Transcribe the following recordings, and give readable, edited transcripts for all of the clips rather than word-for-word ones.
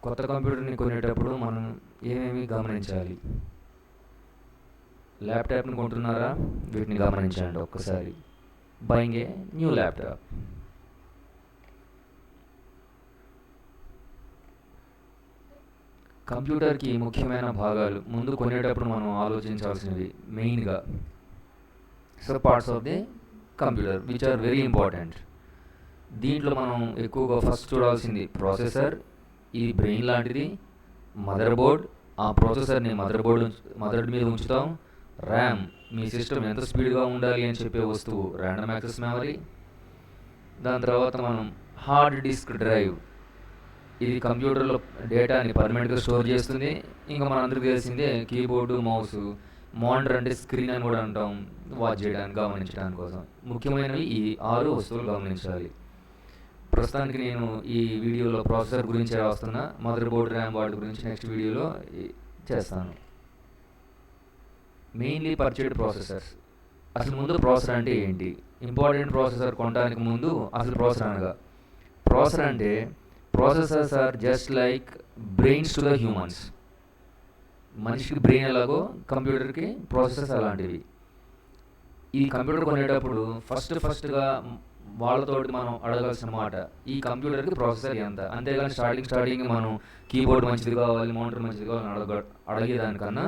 కొత్త కంప్యూటర్ని కొనేటప్పుడు మనం ఏమేమి గమనించాలి? ల్యాప్టాప్ని కొంటున్నారా? వీటిని గమనించండి ఒక్కసారి. Buying a new laptop. కంప్యూటర్కి ముఖ్యమైన భాగాలు ముందు కొనేటప్పుడు మనం ఆలోచించాల్సినవి మెయిన్గా parts of the computer which are very important. దీంట్లో మనం ఎక్కువగా ఫస్ట్ చూడాల్సింది ప్రాసెసర్, ఇది బ్రెయిన్ లాంటిది. మదర్ బోర్డ్, ఆ ప్రాసెసర్ని మదర్ మీద ఉంచుతాం. ర్యామ్, మీ సిస్టమ్ ఎంత స్పీడ్గా ఉండాలి అని చెప్పే వస్తువు ర్యాండమ్ యాక్సెస్ మెమరీ. దాని తర్వాత మనం హార్డ్ డిస్క్ డ్రైవ్, ఇది కంప్యూటర్లో డేటాని పర్మనెంట్గా స్టోర్ చేస్తుంది. ఇంకా మనందరికీ తెలిసిందే కీబోర్డు, మౌస్. మానిటర్ అంటే స్క్రీన్ అని కూడా అంటాం, వాచ్ చేయడానికి, గమనించడానికి కోసం. ముఖ్యమైనవి ఈ 6 వస్తువులు గమనించాలి. ప్రస్తుతానికి నేను ఈ వీడియోలో ప్రాసెసర్ గురించి రాస్తున్నా. మదర్ బోర్డ్, ర్యామ్ వాటి గురించి నెక్స్ట్ వీడియోలో చేస్తాను. Mainly purchased processors. అసలు ముందు ప్రాసెసర్ అంటే ఏంటి? ఇంపార్టెంట్ ప్రాసెసర్ కొనడానికి ముందు అసలు ప్రాసెసర్ అనగా, ప్రాసెసర్ అంటే processors are just like brains to the humans. మనిషికి బ్రెయిన్ ఎలాగో కంప్యూటర్కి ప్రాసెసర్స్ అలాంటివి. ఈ కంప్యూటర్ కొనేటప్పుడు ఫస్ట్గా వాళ్ళతోటి మనం అడగాల్సిన మాట, ఈ కంప్యూటర్కి ప్రాసెసర్ ఎంత. అంతేగాని స్టార్టింగ్ మనం కీబోర్డ్ మంచిది కావాలి, మానిటర్ మంచిది కావాలని అడిగేదానికన్నా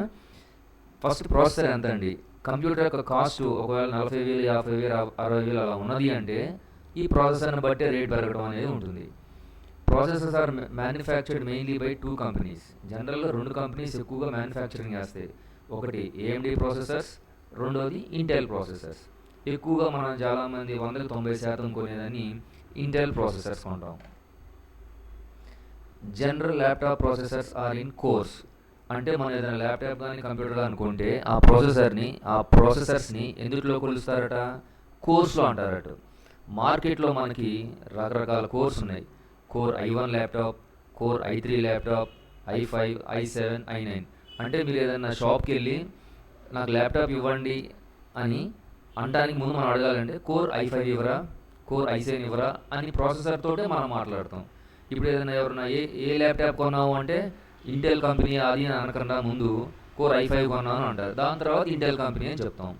ఫస్ట్ ప్రాసెసర్ ఎంత అండి. కంప్యూటర్ యొక్క కాస్ట్ ఒకవేళ 40,000, 50,000, 60,000 అలా ఉన్నది అంటే ఈ ప్రాసెసర్ని బట్టే రేట్ పెరగడం అనేది ఉంటుంది. Processors are manufactured mainly by 2 companies. జనరల్గా 2 కంపెనీస్ ఎక్కువగా మ్యానుఫ్యాక్చరింగ్ చేస్తాయి. ఒకటి AMD ప్రాసెసర్స్, రెండోది ఇంటెల్ ప్రాసెసర్స్. ఎక్కువగా మనం చాలామంది 190% కొనేదని ఇంటెల్ ప్రాసెసర్స్ కొంటాం. General laptop processors are in cores. అంటే మనం ఏదైనా ల్యాప్టాప్ కానీ కంప్యూటర్ అనుకుంటే ఆ ప్రాసెసర్స్ని ఎందులో కొలుస్తారట? కోర్స్లో అంటారట. మార్కెట్లో మనకి రకరకాల కోర్స్ ఉన్నాయి. Core i1 laptop, core i3 laptop, i5, i7, i9. అంటే మీరు ఏదైనా షాప్కి వెళ్ళి నాకు ల్యాప్టాప్ ఇవ్వండి అని అనడానికి ముందు మనం అడగాలంటే కోర్ i5 ఇవ్వరా, కోర్ i7 ఇవ్వరా అని ప్రాసెసర్ తోటే మనం మాట్లాడతాం. ఇప్పుడు ఏదైనా ఎవరైనా ఏ ల్యాప్టాప్ కొన్నావు అంటే ఇంటెల్ కంపెనీ అది అని అనకుండా ముందు కోర్ i5 కొన్నాను అంటారు. దాని తర్వాత ఇంటెల్ కంపెనీ అని చెప్తాం.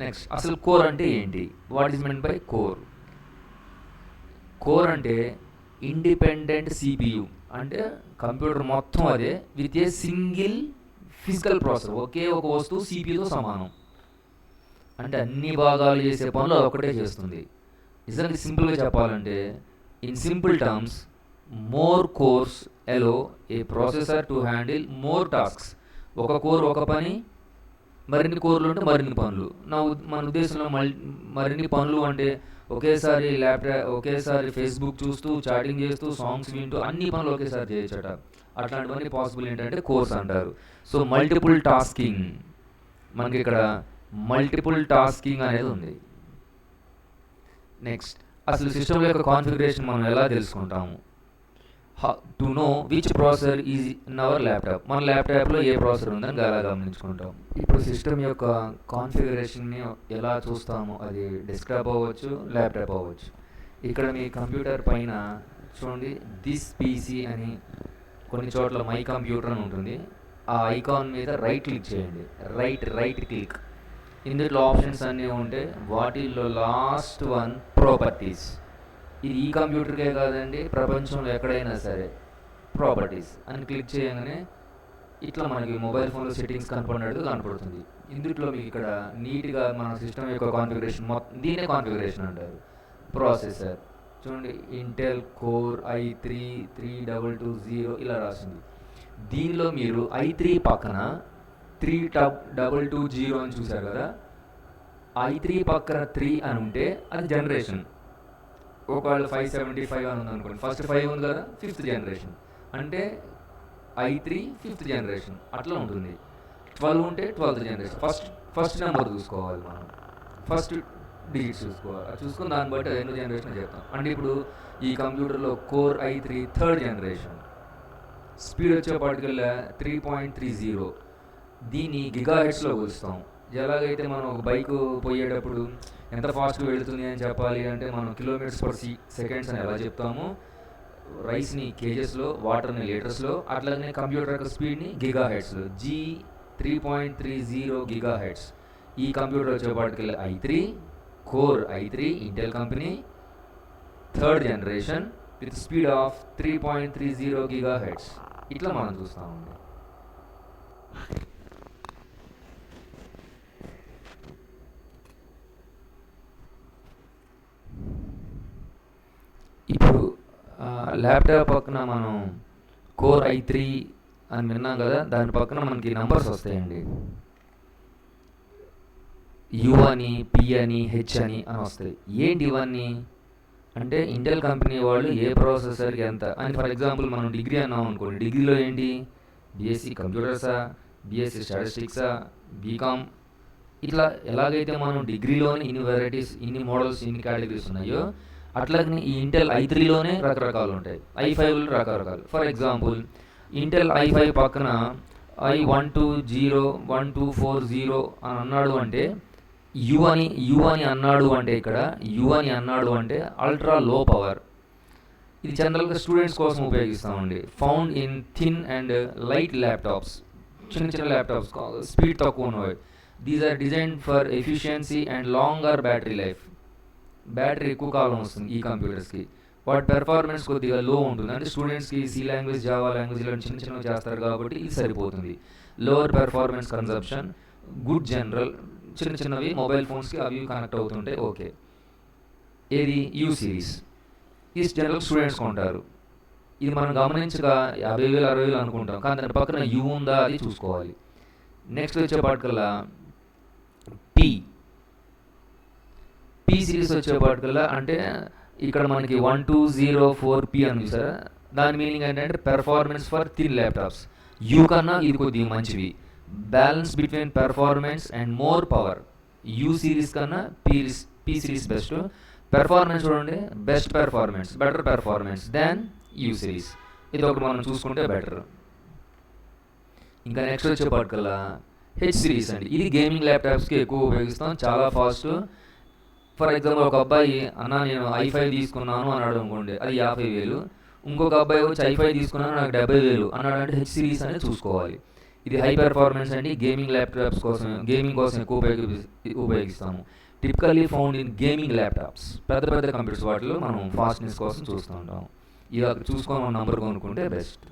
నెక్స్ట్, అసలు కోర్ అంటే ఏంటి? What is meant by core? Core అంటే ఇండిపెండెంట్ CPU. అంటే కంప్యూటర్ మొత్తం అదే with a single physical processor. ఒకే ఒక వస్తువు CPUతో సమానం. అంటే అన్ని భాగాలు చేసే పనులు అదొకటే చేస్తుంది. నిజంగా సింపుల్గా చెప్పాలంటే, in simple terms, more cores allow a processor to handle more tasks. ఒక కోర్ ఒక పని, మరిన్ని కోర్లు ఉంటే మరిన్ని పనులు. మన ఉద్దేశంలో మరిన్ని పనులు అంటే ఒకేసారి ఫేస్బుక్ చూస్తూ, చాటింగ్ చేస్తూ, సాంగ్స్ వింటూ అన్ని పనులు ఒకేసారి చేయొచ్చట. అట్లాంటివన్నీ పాసిబుల్ ఏంటంటే కోర్స్ అంటారు. సో మల్టిపుల్ టాస్కింగ్, మనకి ఇక్కడ మల్టిపుల్ టాస్కింగ్ అనేది ఉంది. నెక్స్ట్, అసలు సిస్టమ్ యొక్క కాన్ఫిగరేషన్ మనం ఎలా తెలుసుకుంటాము? To know which processor is in our laptop. మన ల్యాప్టాప్లో ఏ ప్రాసెసర్ ఉందని ఎలా గమనించుకుంటాం? ఇప్పుడు సిస్టమ్ యొక్క కాన్ఫిగరేషన్ని ఎలా చూస్తాము? అది డెస్క్టాప్ అవ్వచ్చు, ల్యాప్టాప్ అవ్వచ్చు. ఇక్కడ మీ కంప్యూటర్ పైన చూడండి, దిస్ PC అని కొన్ని చోట్ల మై కంప్యూటర్ అని ఉంటుంది. ఆ ఐకాన్ మీద రైట్ క్లిక్ చేయండి. Right click. ఇందులో ఆప్షన్స్ అన్నీ ఉంటే వాటిల్లో లాస్ట్ వన్ ప్రాపర్టీస్. ఇది ఈ కంప్యూటర్కే కాదండి, ప్రపంచంలో ఎక్కడైనా సరే ప్రాపర్టీస్ అని క్లిక్ చేయగానే ఇట్లా మనకి మొబైల్ ఫోన్లో సెట్టింగ్స్ కనపడుతుంది. ఇందులో మీకు ఇక్కడ నీట్గా మన సిస్టమ్ యొక్క కాన్ఫిగరేషన్ మొత్తం, దీనే కాన్ఫిగరేషన్ అంటారు. ప్రాసెసర్ చూడండి, ఇంటెల్ కోర్ i3 3220 ఇలా రాసింది. దీనిలో మీరు i3 పక్కన 3220 అని చూసారు కదా, i3 పక్కన 3 అని ఉంటే అది జనరేషన్. ఒకవేళ 575 అని ఉంది అనుకోండి, ఫస్ట్ 5 ఉంది కదా, 5th జనరేషన్. అంటే i3 5th జనరేషన్ అట్లా ఉంటుంది. 12 ఉంటే 12th జనరేషన్. ఫస్ట్ నెంబర్ చూసుకోవాలి, మనం ఫస్ట్ డిజిట్ చూసుకోవాలి. అది చూసుకుని దాన్ని బట్టి అది ఎన్నో జనరేషన్ చెప్తాం. అంటే ఇప్పుడు ఈ కంప్యూటర్లో core i3 3rd generation, speed వచ్చేపాటికల్లా 3.30. దీన్ని గిగాహెర్ట్స్లో కొలుస్తాం. ఎలాగైతే మనం ఒక బైక్ పోయేటప్పుడు ఎంత ఫాస్ట్గా వెళుతుంది అని చెప్పాలి అంటే మనం km/s అని ఎలా చెప్తామో, రైస్ని కేజెస్లో, వాటర్ని లీటర్స్లో, అట్లాగనే కంప్యూటర్ యొక్క స్పీడ్ని గిగా హెడ్స్లో. G3.30 giga heads. ఈ కంప్యూటర్ వచ్చేపాటికి i3 core i3 Intel company, third generation with speed of 3.30 giga heads. ఇట్లా మనం చూస్తామండి. ఇప్పుడు ల్యాప్టాప్ పక్కన మనం కోర్ i3 అని విన్నాం కదా, దాని పక్కన మనకి నంబర్స్ వస్తాయండి. యు అని, పి అని, హెచ్ అని వస్తాయి. ఏంటి ఇవన్నీ అంటే ఇంటెల్ కంపెనీ వాళ్ళు ఏ ప్రాసెసర్కి ఎంత అని. ఫర్ ఎగ్జాంపుల్ మనం డిగ్రీ అన్నాం అనుకోండి, డిగ్రీలో ఏంటి బీఎస్సీ కంప్యూటర్సా, బీఎస్సీ స్టాటిస్టిక్సా, బీకామ్, ఇట్లా ఎలాగైతే మనం డిగ్రీలోనే ఇన్ని వెరైటీస్, ఇన్ని మోడల్స్, ఇన్ని కేటగిరీస్ ఉన్నాయో అట్లాగే ఈ ఇంటెల్ i3లోనే రకరకాలు ఉంటాయి, i5లో రకరకాలు. ఫర్ ఎగ్జాంపుల్ ఇంటెల్ i5 పక్కన i120 1240 అని అన్నాడు అంటే యు అని అన్నాడు అంటే ఇక్కడ యు అని అన్నాడు అంటే అల్ట్రా లో పవర్. ఇది జనరల్గా స్టూడెంట్స్ కోసం ఉపయోగిస్తామండి. Found in thin and light laptops, చిన్న చిన్న ల్యాప్టాప్స్, స్పీడ్ తక్కువ ఉన్నవి. These are designed for efficiency and longer battery life. Battery ఎక్కువ కాలం వస్తుంది ఈ కంప్యూటర్స్కి. వాటి పెర్ఫార్మెన్స్ కొద్దిగా లో ఉంటుంది. అంటే స్టూడెంట్స్కి సి లాంగ్వేజ్, జావా లాంగ్వేజ్ ఇలాంటి చిన్న చిన్నవి చేస్తారు కాబట్టి ఇది సరిపోతుంది. Lower performance consumption, good general, చిన్న చిన్నవి మొబైల్ ఫోన్స్కి అవి కనెక్ట్ అవుతుంటాయి. ఓకే, ఏది యూ సిరీస్, ఈ జనరల్ స్టూడెంట్స్ కొంటారు. ఇది మనం గమనించగా 50,000 60,000 అనుకుంటాం, కానీ దాని పక్కన యూ ఉందా అది చూసుకోవాలి. నెక్స్ట్ వచ్చేపాటికల్లా పీ సిరీస్ వచ్చేపాటికల్లా అంటే ఇక్కడ మనకి 1204P అని చూసారా, దాని మీనింగ్ ఏంటంటే performance for thin laptops. You కన్నా ఇది కొద్దిగా మంచివి, balance between performance and more power. You series కన్నా పీ సిరీస్ బెస్ట్. పెర్ఫార్మెన్స్ చూడండి, best performance, better performance than you series. ఇది ఒకటి మనం చూసుకుంటే బెటర్. ఇంకా నెక్స్ట్ వచ్చేపాటికల్లా హెచ్ సిరీస్ అండి. ఇది గేమింగ్ ల్యాప్టాప్స్కి ఎక్కువ ఉపయోగిస్తాం, చాలా ఫాస్ట్. ఫర్ ఎగ్జాంపుల్ ఒక అబ్బాయి అన్న నేను i5 తీసుకున్నాను అన్నాడు అనుకోండి, అది 50,000. ఇంకొక అబ్బాయి వచ్చి i5 తీసుకున్నాను నాకు 70,000 అన్నాడు అంటే హెచ్ సిరీస్ అనేది చూసుకోవాలి. ఇది హై పెర్ఫార్మెన్స్ అండి, గేమింగ్ ల్యాప్టాప్స్ కోసం, గేమింగ్ కోసం ఎక్కువ ఉపయోగిస్తాము. Typically found in gaming laptops. పెద్ద పెద్ద కంప్యూటర్స్ వాటిలో మనం ఫాస్ట్నెస్ కోసం చూస్తూ ఉంటాం. ఇక చూసుకొని మనం నంబర్ కొనుక్కుంటే బెస్ట్.